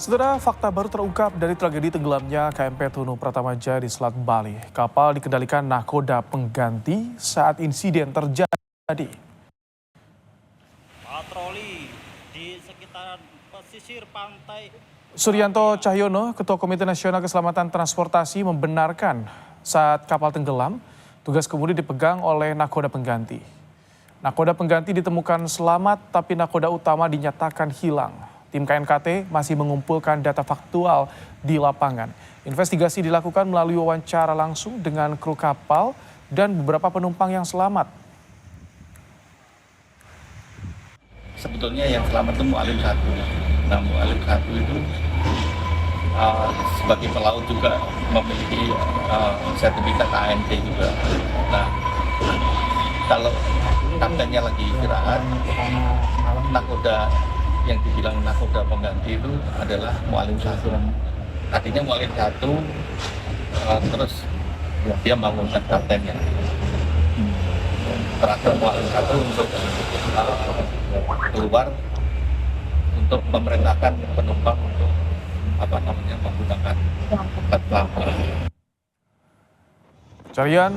Saudara, fakta baru terungkap dari tragedi tenggelamnya KMP Tunu Pratamajaya di Selat Bali. Kapal dikendalikan nahkoda pengganti saat insiden terjadi. Patroli di sekitaran pesisir pantai. Suryanto Cahyono, Ketua Komite Nasional Keselamatan Transportasi, membenarkan saat kapal tenggelam, tugas kemudi dipegang oleh nahkoda pengganti. Nahkoda pengganti ditemukan selamat, tapi nahkoda utama dinyatakan hilang. Tim KNKT masih mengumpulkan data faktual di lapangan. Investigasi dilakukan melalui wawancara langsung dengan kru kapal dan beberapa penumpang yang selamat. Sebetulnya yang selamat itu Mu'alim 1. Nah, Mu'alim 1 itu sebagai pelaut juga memiliki sertifikat ANT juga. Nah, kalau kaptennya lagi istirahat, nahkoda yang dibilang nahkoda pengganti itu adalah Mu'alim 1. Artinya Mu'alim 1 terus dia bangunkan kaptennya. Terakhir Mu'alim 1 untuk keluar untuk memerintahkan penumpang untuk menggunakan obat pelambung. Pencarian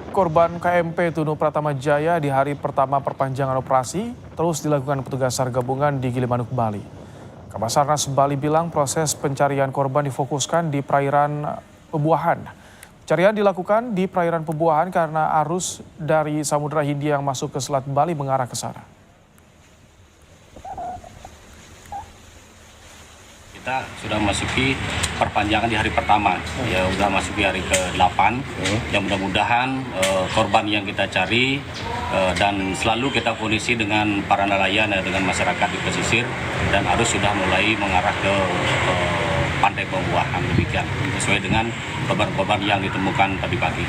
korban KMP Tunu Pratamajaya di hari pertama perpanjangan operasi terus dilakukan petugas SAR gabungan di Gilimanuk, Bali. Kabasarnas Bali bilang proses pencarian korban difokuskan di perairan Pebuahan. Pencarian dilakukan di perairan Pebuahan karena arus dari Samudra Hindia yang masuk ke Selat Bali mengarah ke sana. Kita sudah masuki perpanjangan di hari pertama, ya sudah masuki hari ke-8. Yang mudah-mudahan korban yang kita cari dan selalu kita kondisi dengan para nelayan dan dengan masyarakat di pesisir, dan arus sudah mulai mengarah ke pantai Pebuahan, demikian sesuai dengan korban-korban yang ditemukan tadi pagi.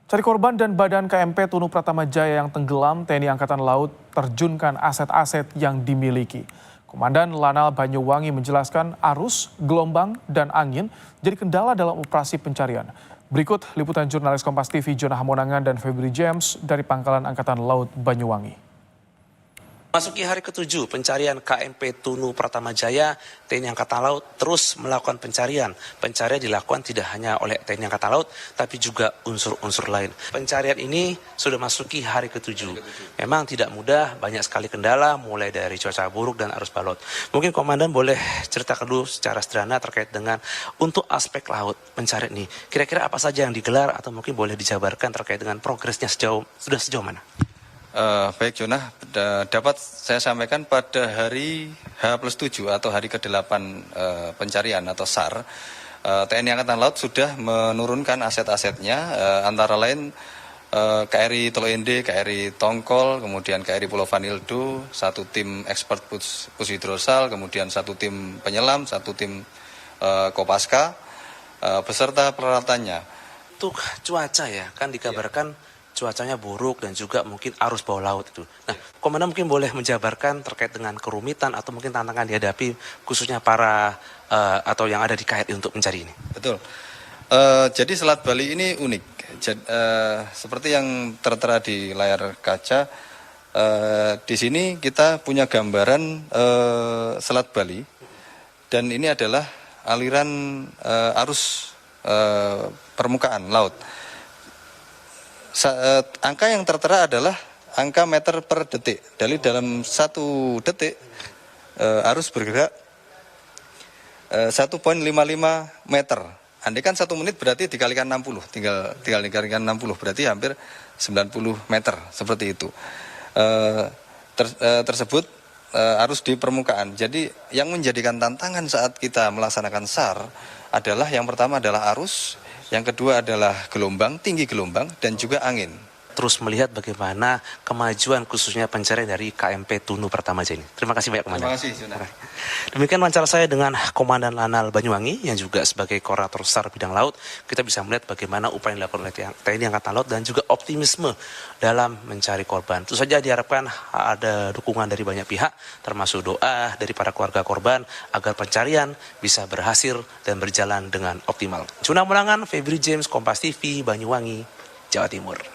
Cari korban dan badan KMP Tunu Pratamajaya yang tenggelam, TNI Angkatan Laut terjunkan aset-aset yang dimiliki. Komandan Lanal Banyuwangi menjelaskan arus, gelombang, dan angin jadi kendala dalam operasi pencarian. Berikut liputan jurnalis Kompas TV Jonah Hamonangan dan Febri James dari Pangkalan Angkatan Laut Banyuwangi. Masuki hari ke-7 pencarian KMP Tunu Pratamajaya, TNI Angkatan Laut terus melakukan pencarian. Pencarian dilakukan tidak hanya oleh TNI Angkatan Laut, tapi juga unsur-unsur lain. Pencarian ini sudah masuki hari ke-7. Memang tidak mudah, banyak sekali kendala, mulai dari cuaca buruk dan arus balot. Mungkin Komandan boleh ceritakan dulu secara sederhana terkait dengan untuk aspek laut pencarian ini. Kira-kira apa saja yang digelar, atau mungkin boleh dijabarkan terkait dengan progresnya sejauh mana? Baik Jonah, dapat saya sampaikan pada hari H+7 atau hari ke-8 pencarian atau SAR, TNI Angkatan Laut sudah menurunkan aset-asetnya, antara lain KRI Tolo-Ende, KRI Tongkol, kemudian KRI Pulau Vanildo, satu tim expert pushhidrosal, kemudian satu tim penyelam, satu tim Kopaska, beserta peralatannya. Untuk cuaca ya, kan dikabarkan cuacanya buruk dan juga mungkin arus bawah laut itu. Nah, Komandan mungkin boleh menjabarkan terkait dengan kerumitan atau mungkin tantangan dihadapi khususnya para atau yang ada di KRI untuk mencari ini. Betul. Jadi Selat Bali ini unik. Seperti yang tertera di layar kaca, di sini kita punya gambaran Selat Bali, dan ini adalah aliran arus permukaan laut. Angka yang tertera adalah angka meter per detik. Dari dalam 1 detik arus bergerak 1,55 meter. Andai kan 1 menit berarti dikalikan 60, tinggal dikalikan 60 berarti hampir 90 meter, seperti itu. Tersebut arus di permukaan. Jadi yang menjadikan tantangan saat kita melaksanakan SAR adalah yang pertama adalah arus, yang kedua adalah gelombang, tinggi gelombang, dan juga angin. Terus melihat bagaimana kemajuan khususnya pencarian dari KMP Tunu Pratamajaya ini. Terima kasih banyak, Komandan. Terima kasih, Jonah. Demikian wawancara saya dengan Komandan Lanal Banyuwangi yang juga sebagai Koordinator SAR bidang laut. Kita bisa melihat bagaimana upaya yang dilakukan oleh TNI Angkatan Laut dan juga optimisme dalam mencari korban. Tentu saja diharapkan ada dukungan dari banyak pihak, termasuk doa dari para keluarga korban agar pencarian bisa berhasil dan berjalan dengan optimal. Jonah Hamonangan, Febri James, Kompas TV, Banyuwangi, Jawa Timur.